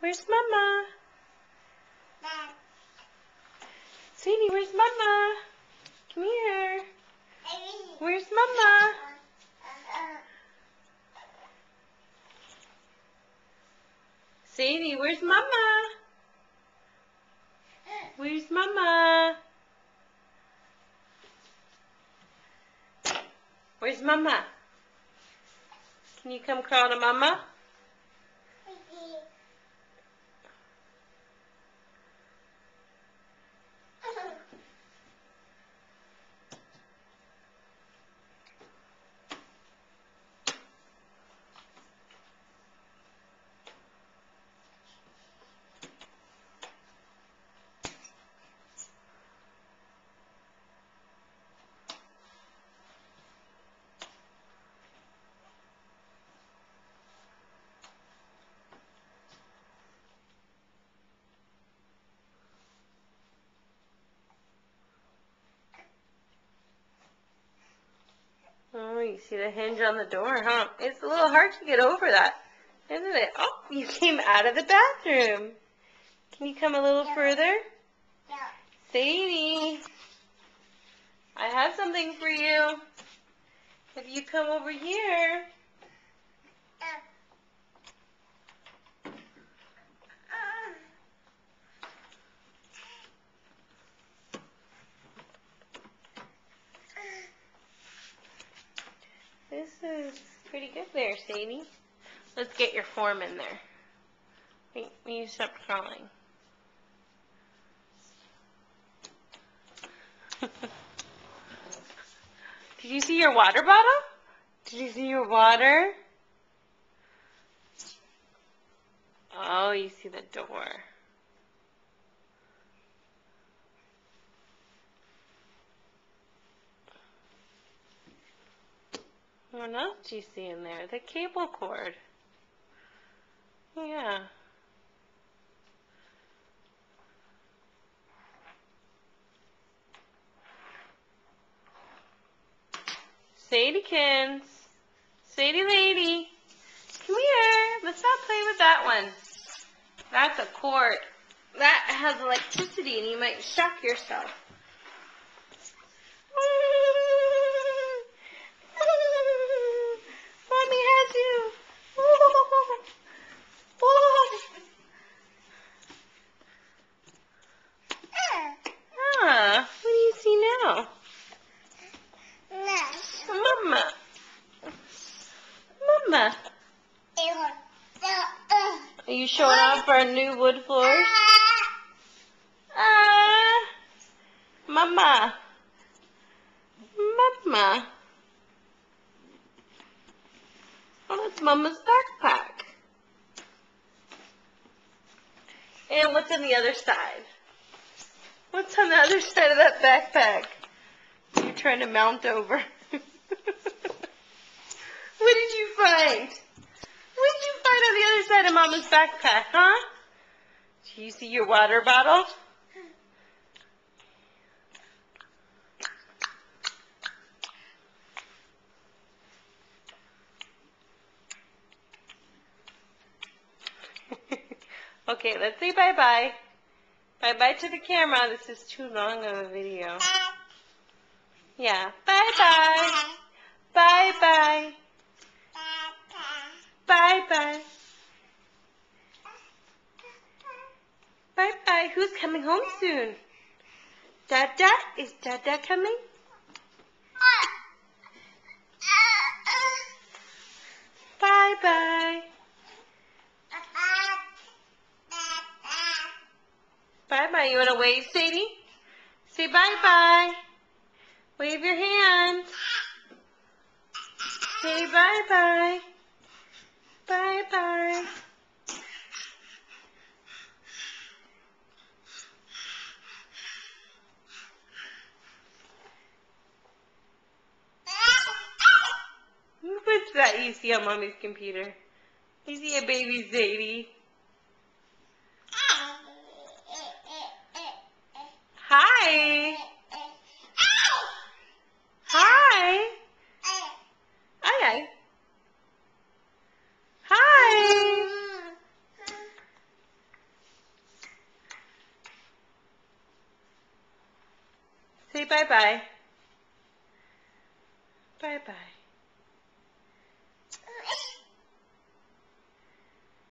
Where's Mama? Sadie, where's Mama? Come here. Where's Mama? Sadie, where's Mama? Where's Mama? Where's Mama? Can you come crawl to Mama? Oh, you see the hinge on the door, huh? It's a little hard to get over that, isn't it? Oh, you came out of the bathroom. Can you come a little further? Yeah. Sadie, I have something for you. If you come over here. This is pretty good there, Sadie. Let's get your form in there. Wait, you stop crawling. Did you see your water bottle? Did you see your water? Oh, you see the door. What else do you see in there? The cable cord. Yeah. Sadiekins. Sadie lady. Come here. Let's not play with that one. That's a cord. That has electricity and you might shock yourself. Mommy has you. Ah, what do you see now? Mama. Mama. Are you showing off our new wood floors? Mama. Mama. Oh, that's Mama's backpack. And what's on the other side? What's on the other side of that backpack? You're trying to mount over. What did you find? What did you find on the other side of Mama's backpack, huh? Do you see your water bottle? Okay, let's say bye-bye. Bye-bye to the camera. This is too long of a video. Yeah, bye-bye. Bye-bye. Bye-bye. Bye-bye. Who's coming home soon? Dada? Is Dada coming? Bye-bye. Bye-bye. You want to wave, Sadie? Say bye-bye. Wave your hand. Say bye-bye. Bye-bye. What's that you see on Mommy's computer? You see a baby Sadie? Hi. Hi. Hi. Hi. Say bye-bye. Bye-bye.